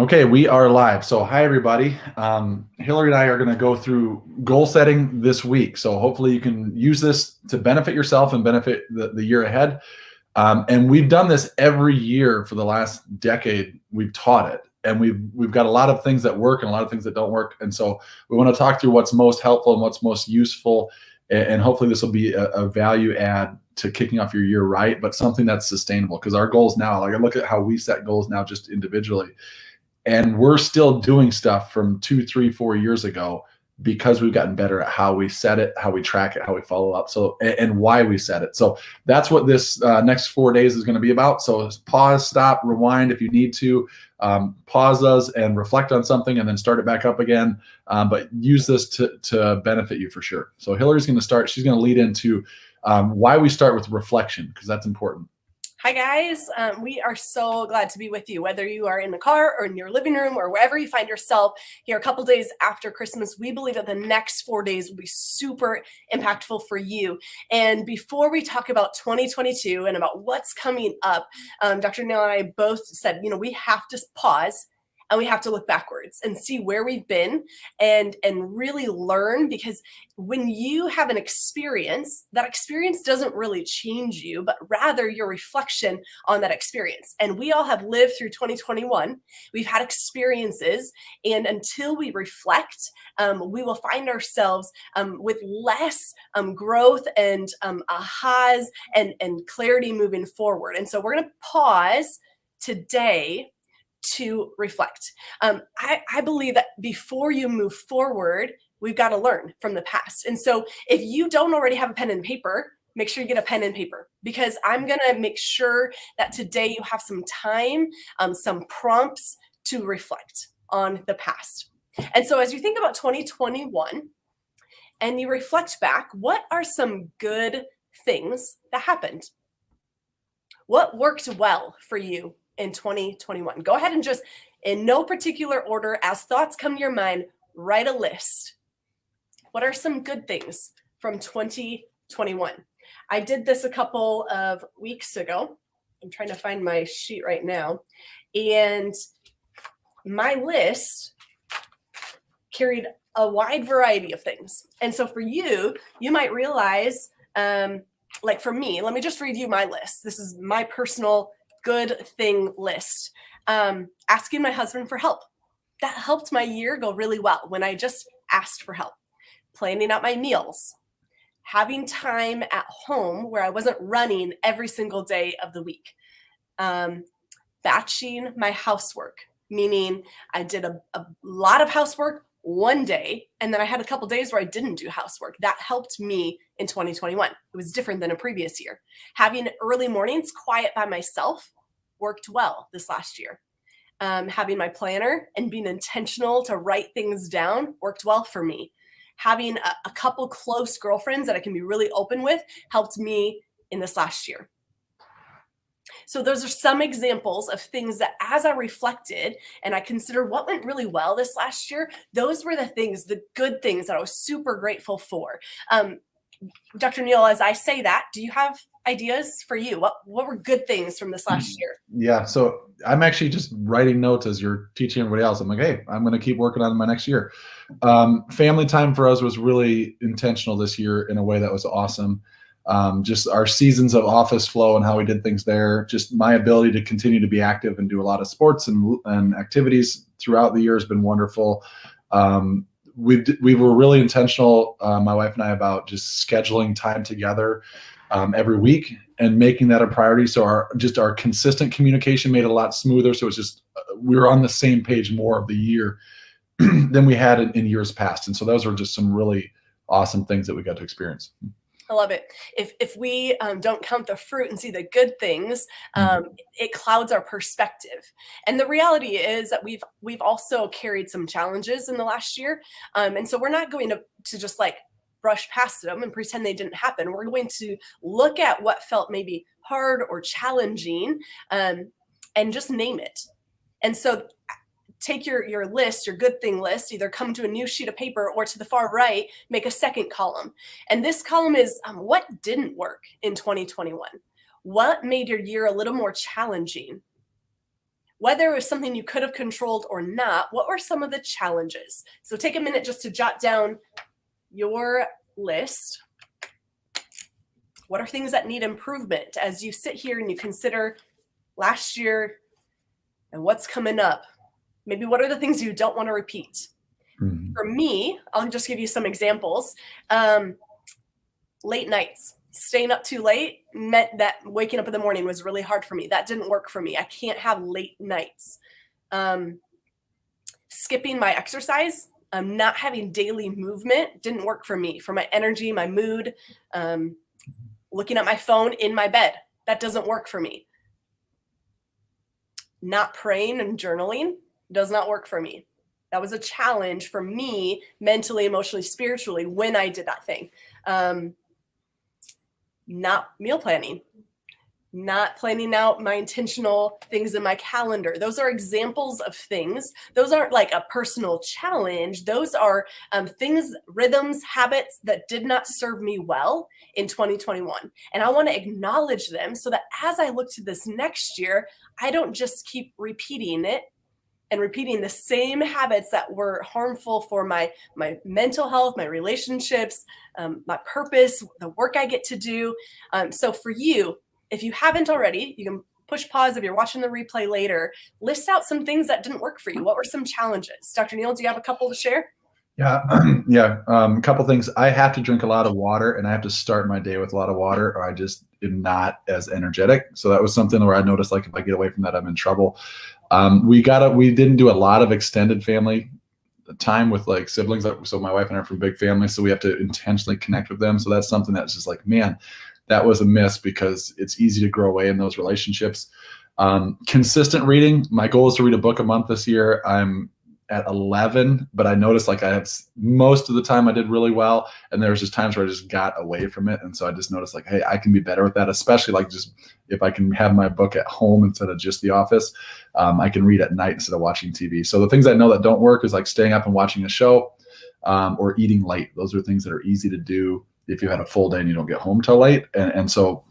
Okay, we are live. So, hi everybody. Hillary and I are going to go through goal setting this week. So, hopefully, you can use this to benefit yourself and benefit the year ahead. And we've done this every year for the last decade. We've taught it, and we've got a lot of things that work and a lot of things that don't work. And so, we want to talk through what's most helpful and what's most useful. And hopefully, this will be a value add to kicking off your year right, but something that's sustainable. Because our goals now, like I look at how we set goals now, just individually, and we're still doing stuff from 2, 3, 4 years ago because we've gotten better at how we set it, how we track it, how we follow up, so and why we set it. So that's what this next 4 days is going to be about. So pause, stop, rewind if you need to. Pause us and reflect on something, and then start it back up again. But use this to benefit you for sure. So Hillary's going to start. She's going to lead into why we start with reflection, because that's important. Hi guys, we are so glad to be with you, whether you are in the car or in your living room or wherever you find yourself here a couple days after Christmas. We believe that the next 4 days will be super impactful for you. And before we talk about 2022 and about what's coming up, Dr. Neil and I both said, we have to pause and we have to look backwards and see where we've been and really learn, because when you have an experience, that experience doesn't really change you, but rather your reflection on that experience. And we all have lived through 2021. We've had experiences, and until we reflect, we will find ourselves with less growth and ahas and clarity moving forward. And so we're going to pause today to reflect. I believe that before you move forward, we've got to learn from the past. And so if you don't already have a pen and paper, make sure you get a pen and paper, because I'm going to make sure that today you have some time, some prompts to reflect on the past. And so as you think about 2021 and you reflect back, what are some good things that happened? What worked well for you in 2021? Go ahead and just, in no particular order, as thoughts come to your mind, write a list. What are some good things from 2021? I did this a couple of weeks ago. I'm trying to find my sheet right now. And my list carried a wide variety of things. And so for you, you might realize, like for me, let me just read you my list. This is my personal good thing list. Asking my husband for help. That helped my year go really well when I just asked for help. Planning out my meals. Having time at home where I wasn't running every single day of the week. Batching my housework, meaning I did a lot of housework one day, and then I had a couple days where I didn't do housework. That helped me in 2021. It was different than a previous year. Having early mornings quiet by myself worked well this last year. Having my planner and being intentional to write things down worked well for me. Having a couple close girlfriends that I can be really open with helped me in this last year. So those are some examples of things that, as I reflected and I considered what went really well this last year, those were the things, the good things that I was super grateful for. Dr. Neil, as I say that, do you have ideas for you? What were good things from this last year? Yeah, so I'm actually just writing notes as you're teaching everybody else. I'm like, hey, I'm going to keep working on my next year. Family time for us was really intentional this year in a way that was awesome. Just our seasons of office flow and how we did things there, just my ability to continue to be active and do a lot of sports and activities throughout the year has been wonderful. We were really intentional, my wife and I, about just scheduling time together every week and making that a priority. So our consistent communication made it a lot smoother. So it's just we were on the same page more of the year than we had in years past. And so those were just some really awesome things that we got to experience. I love it. If we don't count the fruit and see the good things, it clouds our perspective. And the reality is that we've also carried some challenges in the last year, and so we're not going to just like brush past them and pretend they didn't happen. We're going to look at what felt maybe hard or challenging, and just name it. And so take your list, your good thing list, either come to a new sheet of paper or to the far right, make a second column. And this column is what didn't work in 2021? What made your year a little more challenging? Whether it was something you could have controlled or not, what were some of the challenges? So take a minute just to jot down your list. What are things that need improvement as you sit here and you consider last year and what's coming up? Maybe what are the things you don't want to repeat? Mhm. For me, I'll just give you some examples. Late nights. Staying up too late meant that waking up in the morning was really hard for me. That didn't work for me. I can't have late nights. Skipping my exercise, not having daily movement didn't work for me, for my energy, my mood. Looking at my phone in my bed, that doesn't work for me. Not praying and journaling does not work for me. That was a challenge for me mentally, emotionally, spiritually when I did that thing. Not meal planning, not planning out my intentional things in my calendar. Those are examples of things. Those aren't like a personal challenge. Those are things, rhythms, habits that did not serve me well in 2021. And I want to acknowledge them so that as I look to this next year, I don't just keep repeating it and repeating the same habits that were harmful for my mental health, my relationships, my purpose, the work I get to do. So for you, if you haven't already, you can push pause if you're watching the replay later. List out some things that didn't work for you. What were some challenges? Dr. Neal, do you have a couple to share? Yeah, yeah. A couple things. I have to drink a lot of water, and I have to start my day with a lot of water, or I just am not as energetic. So that was something where I noticed, like, if I get away from that, I'm in trouble. We didn't do a lot of extended family time with like siblings. So my wife and I are from big families, so we have to intentionally connect with them. So that's something that's just like, man, that was a miss, because it's easy to grow away in those relationships. Consistent reading. My goal is to read a book a month this year. I'm at 11, but I noticed like most of the time I did really well, and there was just times where I just got away from it. And so I just noticed like, hey, I can be better with that, especially like just if I can have my book at home instead of just the office. I can read at night instead of watching TV. So the things I know that don't work is like staying up and watching a show, or eating late. Those are things that are easy to do if you had a full day and you don't get home till late. And so,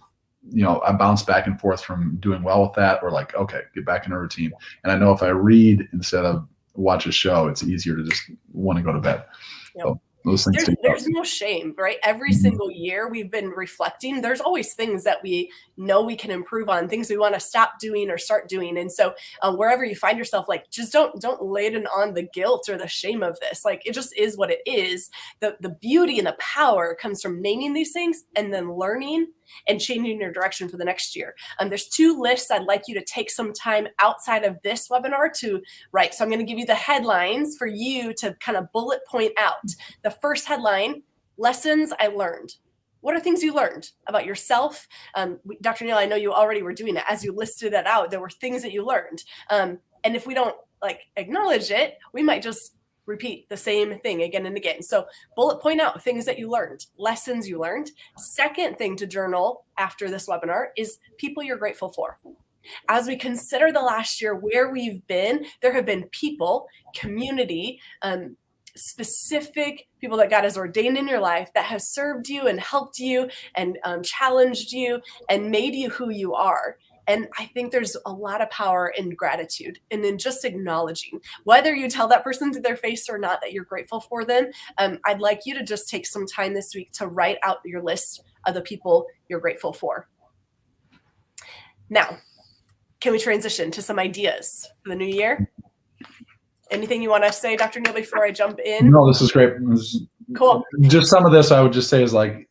I bounce back and forth from doing well with that, or like, okay, get back in a routine. And I know if I read instead of watch a show, it's easier to just want to go to bed. Yep. So those things. There's no shame, right? Every single year we've been reflecting. There's always things that we know we can improve on, things we want to stop doing or start doing. And so wherever you find yourself, like, just don't laden on the guilt or the shame of this. Like, it just is what it is. The beauty and the power comes from naming these things and then learning and changing your direction for the next year. There's 2 lists I'd like you to take some time outside of this webinar to write. So I'm going to give you the headlines for you to kind of bullet point out. The first headline, lessons I learned. What are things you learned about yourself? Dr. Neal, I know you already were doing that. As you listed that out, there were things that you learned. And if we don't acknowledge it, we might just repeat the same thing again and again. So bullet point out things that you learned, lessons you learned. Second thing to journal after this webinar is people you're grateful for. As we consider the last year where we've been, there have been people, community, specific people that God has ordained in your life that have served you and helped you and challenged you and made you who you are. And I think there's a lot of power in gratitude and in just acknowledging, whether you tell that person to their face or not that you're grateful for them. I'd like you to just take some time this week to write out your list of the people you're grateful for. Now, can we transition to some ideas for the new year? Anything you want to say, Dr. Neal, before I jump in? No, this is great. Cool. Just some of this I would just say is like,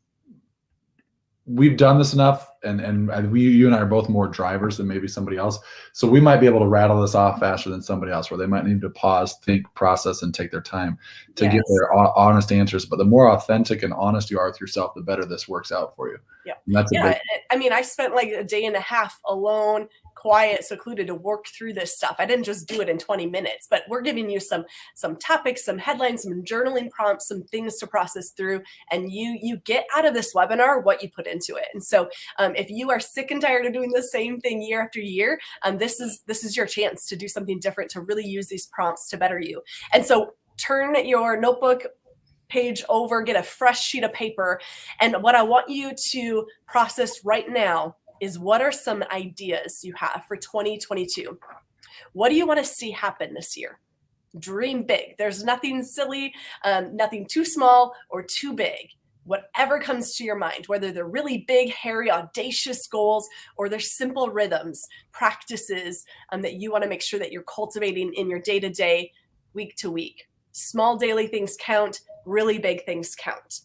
we've done this enough, and you and I are both more drivers than maybe somebody else. So we might be able to rattle this off faster than somebody else, where they might need to pause, think, process, and take their time to get their honest answers. But the more authentic and honest you are with yourself, the better this works out for you. Yeah. I mean, I spent like a day and a half alone, quiet, secluded to work through this stuff. I didn't just do it in 20 minutes, but we're giving you some topics, some headlines, some journaling prompts, some things to process through, and you get out of this webinar what you put into it. And so if you are sick and tired of doing the same thing year after year, this is your chance to do something different, to really use these prompts to better you. And so turn your notebook page over, get a fresh sheet of paper. And what I want you to process right now is, what are some ideas you have for 2022? What do you want to see happen this year? Dream big. There's nothing silly, nothing too small or too big. Whatever comes to your mind, whether they're really big, hairy, audacious goals, or they're simple rhythms, practices that you want to make sure that you're cultivating in your day-to-day, week to week. Small daily things count, really big things count.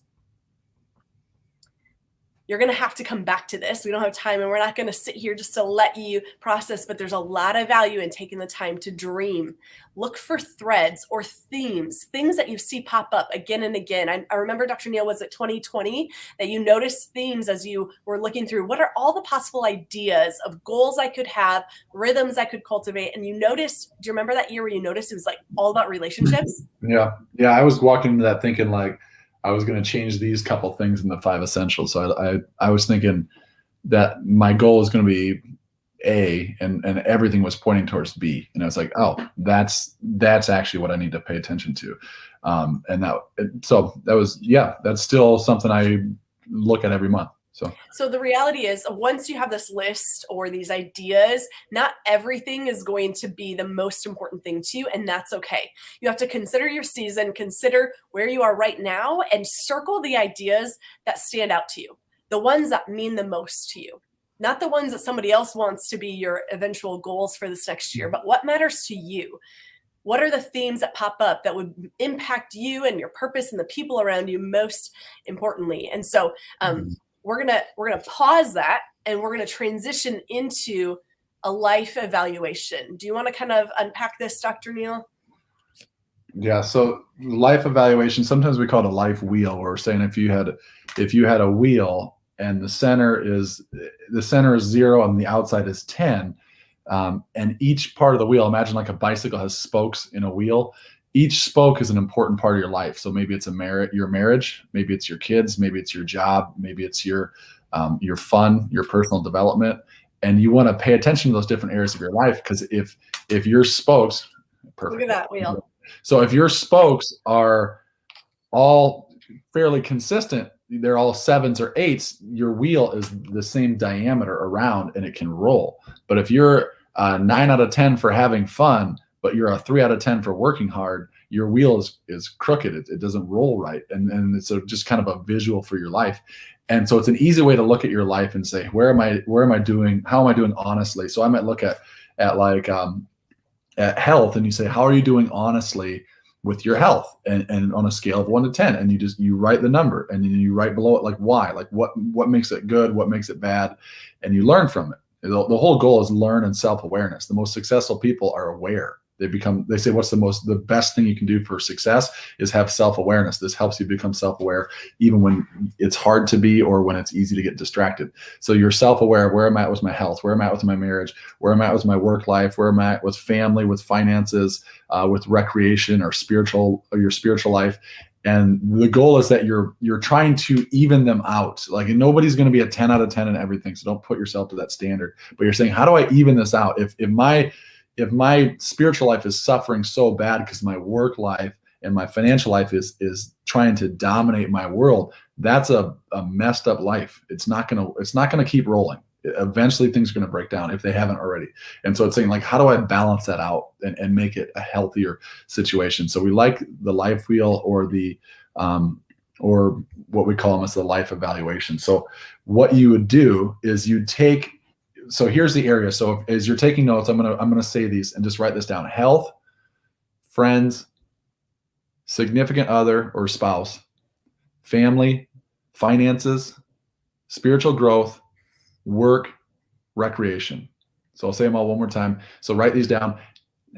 You're going to have to come back to this. We don't have time, and we're not going to sit here just to let you process, but there's a lot of value in taking the time to dream. Look for threads or themes, things that you see pop up again and again. I remember, Dr. Neal, was it 2020 that you noticed themes as you were looking through what are all the possible ideas of goals I could have, rhythms I could cultivate, and you noticed, do you remember that year where you noticed it was like all about relationships? Yeah. I was walking into that thinking like, I was going to change these couple things in the 5 essentials. So I was thinking that my goal is going to be A, and everything was pointing towards B. And I was like, oh, that's actually what I need to pay attention to. So that was, that's still something I look at every month. So the reality is, once you have this list or these ideas, not everything is going to be the most important thing to you, and that's okay. You have to consider your season, consider where you are right now, and circle the ideas that stand out to you, the ones that mean the most to you, not the ones that somebody else wants to be your eventual goals for this next year, but what matters to you. What are the themes that pop up that would impact you and your purpose and the people around you most importantly? And so, we're gonna pause that, and we're gonna transition into a life evaluation. Do you want to kind of unpack this, Dr. Neal? Yeah. So life evaluation, sometimes we call it a life wheel. We're saying if you had a wheel and the center is 0 and the outside is 10, and each part of the wheel, imagine like a bicycle has spokes in a wheel. Each spoke is an important part of your life. So maybe it's your marriage, maybe it's your kids, maybe it's your job, maybe it's your fun, your personal development. And you want to pay attention to those different areas of your life, because if your spokes, perfect. Look at that wheel. So if your spokes are all fairly consistent, they're all 7s or 8s, your wheel is the same diameter around and it can roll. But if you're 9 out of 10 for having fun, but you're a 3 out of 10 for working hard, your wheel is crooked. It doesn't roll right. And it's just kind of a visual for your life. And so it's an easy way to look at your life and say, where am I doing? How am I doing honestly? So I might look at health, and you say, how are you doing honestly with your health? And on a scale of 1 to 10, and you write the number, and then you write below it, like why, like what makes it good, what makes it bad, and you learn from it. The whole goal is learn and self-awareness. The most successful people are aware. They say the best thing you can do for success is have self-awareness. This helps you become self-aware even when it's hard to be or when it's easy to get distracted. So you're self-aware. Where am I at with my health? Where am I at with my marriage? Where am I at with my work life? Where am I at with family, with finances, with recreation or your spiritual life? And the goal is that you're trying to even them out. Like, nobody's going to be a 10 out of 10 in everything. So don't put yourself to that standard, but you're saying, how do I even this out? If my spiritual life is suffering so bad because my work life and my financial life is trying to dominate my world, that's a messed up life. It's not gonna keep rolling. Eventually things are gonna break down if they haven't already. And so it's saying, like, how do I balance that out and make it a healthier situation? So we like the life wheel, or or what we call them as the life evaluation. So what you would do is so here's the area. So as you're taking notes, I'm gonna say these and just write this down: health, friends, significant other or spouse, family, finances, spiritual growth, work, recreation. So I'll say them all one more time. So write these down: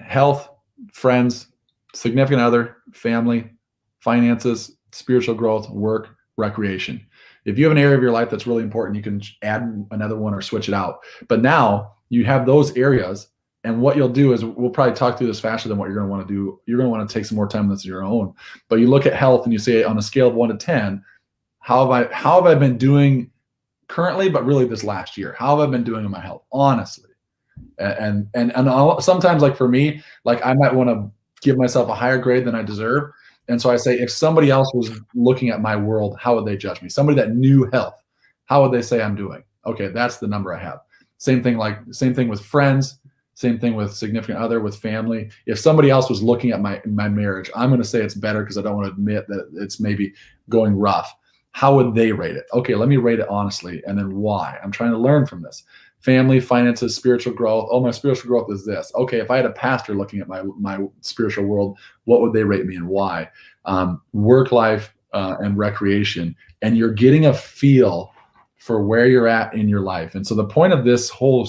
health, friends, significant other, family, finances, spiritual growth, work, recreation. If you have an area of your life that's really important, you can add another one or switch it out. But now you have those areas, and what you'll do is, we'll probably talk through this faster than what you're going to want to do. You're going to want to take some more time that's your own. But you look at health and you say, on a scale of 1 to 10, how have I been doing currently, but really this last year? How have I been doing in my health, honestly? And sometimes, like for me, like I might want to give myself a higher grade than I deserve. And so I say, if somebody else was looking at my world, how would they judge me? Somebody that knew health, how would they say I'm doing? Okay, that's the number I have. Same thing with friends, Same thing with significant other, with family. If somebody else was looking at my marriage, I'm going to say it's better because I don't want to admit that it's maybe going rough. How would they rate it? Okay, let me rate it honestly, and then why. I'm trying to learn from this. Family, finances, spiritual growth. Oh, my spiritual growth is this. Okay, if I had a pastor looking at my spiritual world, what would they rate me and why? Work life and recreation. And you're getting a feel for where you're at in your life. And so the point of this whole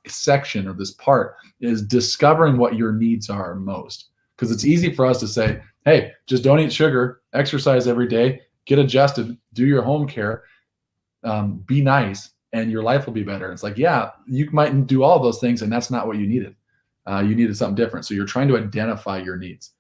section or this part is discovering what your needs are most. Because it's easy for us to say, hey, just don't eat sugar, exercise every day, get adjusted, do your home care, be nice, and your life will be better. It's like, yeah, you might do all those things, and that's not what you needed. You needed something different. So you're trying to identify your needs.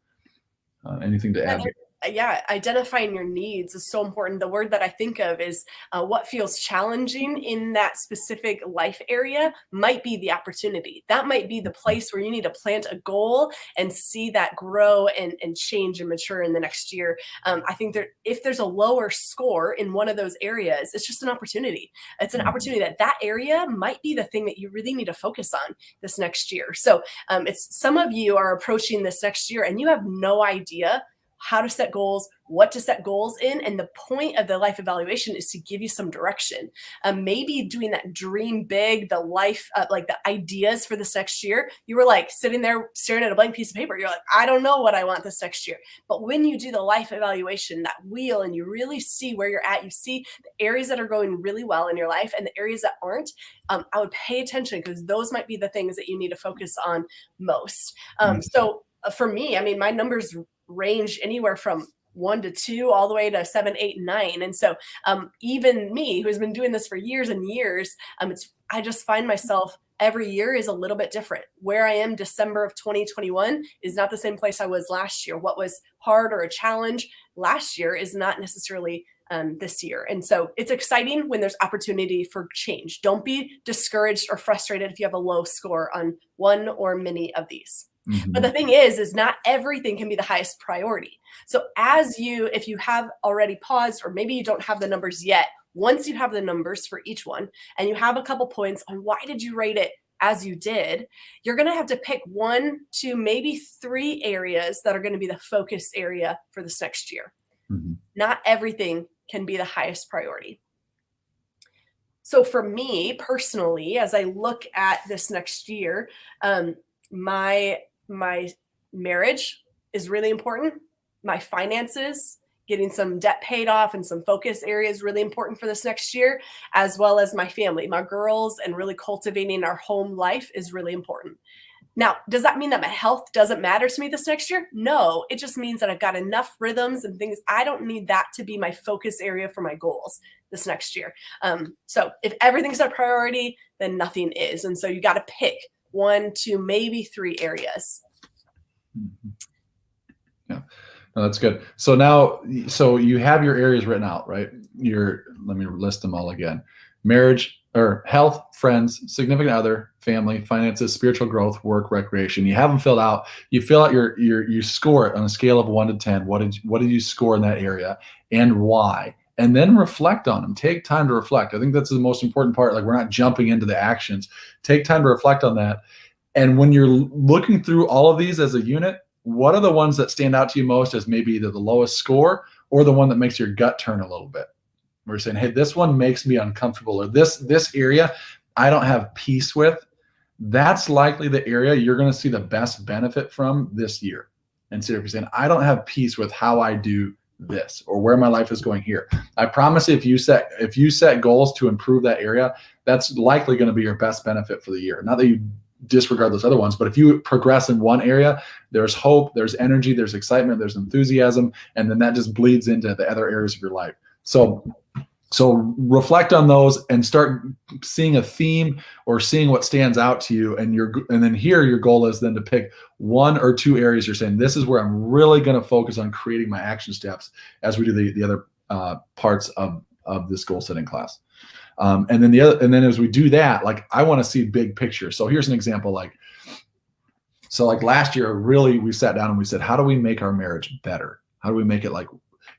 Anything to add? Yeah, identifying your needs is so important. The word that I think of is what feels challenging in that specific life area might be the opportunity. That might be the place where you need to plant a goal and see that grow and change and mature in the next year. I think that if there's a lower score in one of those areas, it's just an opportunity. It's an opportunity that area might be the thing that you really need to focus on this next year. So it's some of you are approaching this next year and you have no idea how to set goals, what to set goals in. And the point of the life evaluation is to give you some direction. Maybe doing that dream big, the life, like the ideas for this next year, you were like sitting there staring at a blank piece of paper. You're like, I don't know what I want this next year. But when you do the life evaluation, that wheel, and you really see where you're at, you see the areas that are going really well in your life and the areas that aren't, I would pay attention because those might be the things that you need to focus on most. So for me, I mean, my numbers range anywhere from 1 to 2 all the way to 7, 8, 9. And so even me, who has been doing this for years and years, I just find myself every year is a little bit different. Where I am December of 2021 is not the same place I was last year. What was hard or a challenge last year is not necessarily this year. And so it's exciting when there's opportunity for change. Don't be discouraged or frustrated if you have a low score on one or many of these. But the thing is not everything can be the highest priority. So if you have already paused, or maybe you don't have the numbers yet, once you have the numbers for each one and you have a couple points on why did you rate it as you did, you're going to have to pick 1, 2, maybe 3 areas that are going to be the focus area for this next year. Not everything can be the highest priority. So for me personally, as I look at this next year, my marriage is really important. My finances, getting some debt paid off and some focus areas really important for this next year, as well as my family, my girls, and really cultivating our home life is really important. Now, does that mean that my health doesn't matter to me this next year? No, it just means that I've got enough rhythms and things. I don't need that to be my focus area for my goals this next year. So if everything's a priority, then nothing is. And so you got to pick 1, 2, maybe 3 areas. Yeah, no, that's good. So now, you have your areas written out, right? Let me list them all again. Marriage or health, friends, significant other, family, finances, spiritual growth, work, recreation. You have them filled out. You fill out you score it on a scale of 1 to 10. What did you score in that area and why? And then reflect on them. Take time to reflect. I think that's the most important part. Like, we're not jumping into the actions. Take time to reflect on that. And when you're looking through all of these as a unit, what are the ones that stand out to you most as maybe either the lowest score or the one that makes your gut turn a little bit? We're saying, hey, this one makes me uncomfortable, or this area I don't have peace with. That's likely the area you're going to see the best benefit from this year. And so if you're saying, I don't have peace with how I do this or where my life is going here, I promise if you set goals to improve that area, that's likely going to be your best benefit for the year. Not that you disregard those other ones, but if you progress in one area, there's hope, there's energy, there's excitement, there's enthusiasm, and then that just bleeds into the other areas of your life. So reflect on those and start seeing a theme or seeing what stands out to you. And then here your goal is then to pick 1 or 2 areas you're saying, this is where I'm really going to focus on creating my action steps as we do the other parts of this goal setting class. And then as we do that, like, I want to see big picture. So here's an example. Like last year, really, we sat down and we said, how do we make our marriage better? How do we make it, like,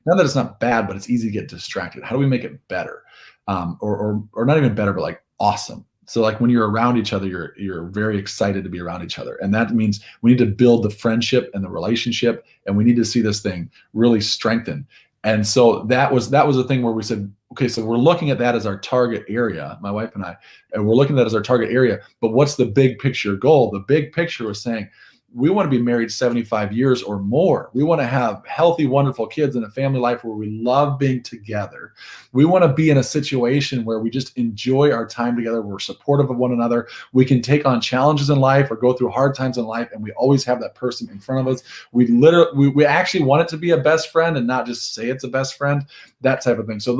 not that it's not bad, but it's easy to get distracted. How do we make it better? Or not even better, but like awesome. So like when you're around each other, you're very excited to be around each other. And that means we need to build the friendship and the relationship, and we need to see this thing really strengthen. And so that was a thing where we said, okay, so we're looking at that as our target area, my wife and I, and we're looking at that as our target area. But what's the big picture goal? The big picture was saying, we want to be married 75 years or more. We want to have healthy, wonderful kids and a family life where we love being together. We want to be in a situation where we just enjoy our time together. We're supportive of one another. We can take on challenges in life or go through hard times in life, and we always have that person in front of us. We actually want it to be a best friend and not just say it's a best friend, that type of thing. So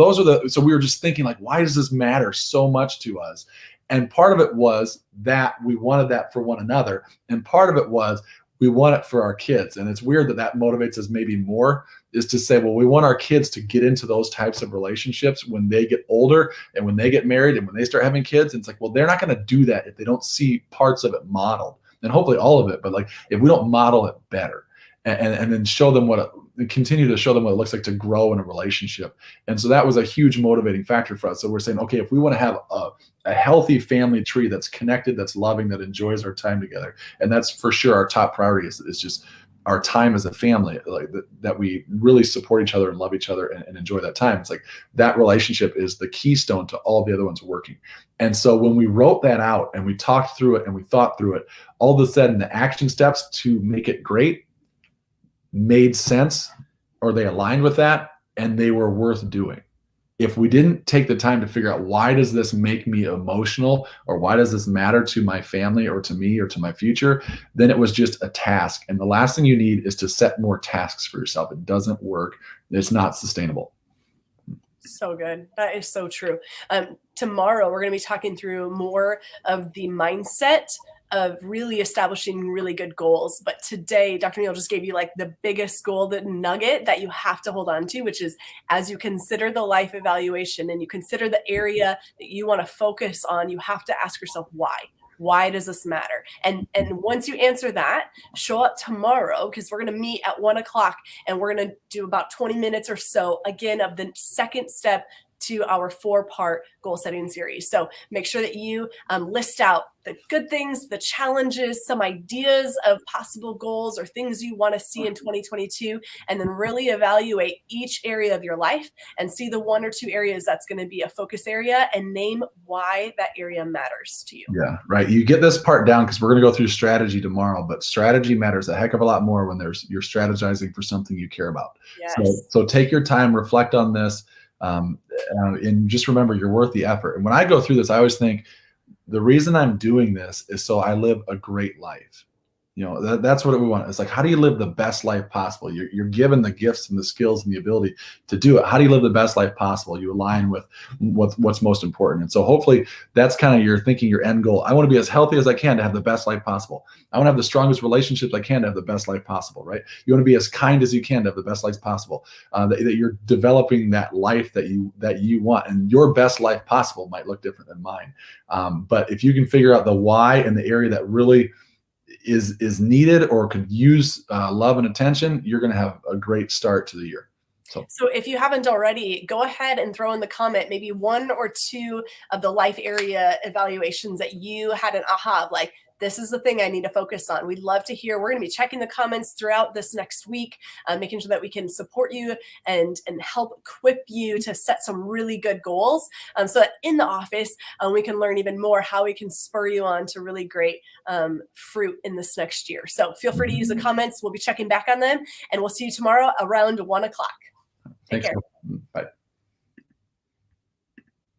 so we were just thinking, like, why does this matter so much to us? And part of it was that we wanted that for one another. And part of it was we want it for our kids. And it's weird that motivates us maybe more, is to say, well, we want our kids to get into those types of relationships when they get older and when they get married and when they start having kids. And it's like, well, they're not going to do that if they don't see parts of it modeled, and hopefully all of it. But like, if we don't model it better and then show them continue to show them what it looks like to grow in a relationship. And so that was a huge motivating factor for us. So we're saying, okay, if we want to have a healthy family tree that's connected, that's loving, that enjoys our time together, and that's for sure our top priority is just our time as a family, like that we really support each other and love each other and enjoy that time. It's like that relationship is the keystone to all the other ones working. And so when we wrote that out and we talked through it and we thought through it, all of a sudden the action steps to make it great made sense, or they aligned with that, and they were worth doing. If we didn't take the time to figure out, why does this make me emotional, or why does this matter to my family or to me or to my future, then it was just a task. And the last thing you need is to set more tasks for yourself. It doesn't work. It's not sustainable. So good. That is so true. Tomorrow, we're going to be talking through more of the mindset of really establishing really good goals. But today, Dr. Neal just gave you like the biggest goal, the nugget that you have to hold on to, which is, as you consider the life evaluation and you consider the area that you want to focus on, you have to ask yourself why. Why does this matter? And once you answer that, show up tomorrow, because we're going to meet at 1:00 and we're going to do about 20 minutes or so again of the second step to our 4-part goal setting series. So make sure that you list out the good things, the challenges, some ideas of possible goals or things you want to see in 2022, and then really evaluate each area of your life and see the 1 or 2 areas that's going to be a focus area and name why that area matters to you. Yeah, right. You get this part down because we're going to go through strategy tomorrow, but strategy matters a heck of a lot more when you're strategizing for something you care about. Yes. So take your time, reflect on this. And just remember, you're worth the effort. And when I go through this, I always think the reason I'm doing this is so I live a great life. That's what we want. It's like, how do you live the best life possible? You're given the gifts and the skills and the ability to do it. How do you live the best life possible? You align with what's most important. And so hopefully that's kind of your thinking, your end goal. I want to be as healthy as I can to have the best life possible. I want to have the strongest relationships I can to have the best life possible, right? You want to be as kind as you can to have the best life possible. That you're developing that life that you want, and your best life possible might look different than mine. But if you can figure out the why and the area that really is needed or could use love and attention, you're going to have a great start to the year. So if you haven't already, go ahead and throw in the comment maybe 1 or 2 of the life area evaluations that you had an aha of, like, this is the thing I need to focus on. We'd love to hear. We're going to be checking the comments throughout this next week, making sure that we can support you and help equip you to set some really good goals, so that in the office we can learn even more how we can spur you on to really great fruit in this next year. So feel free to use the comments. We'll be checking back on them, and we'll see you tomorrow around 1:00. Take care. Bye.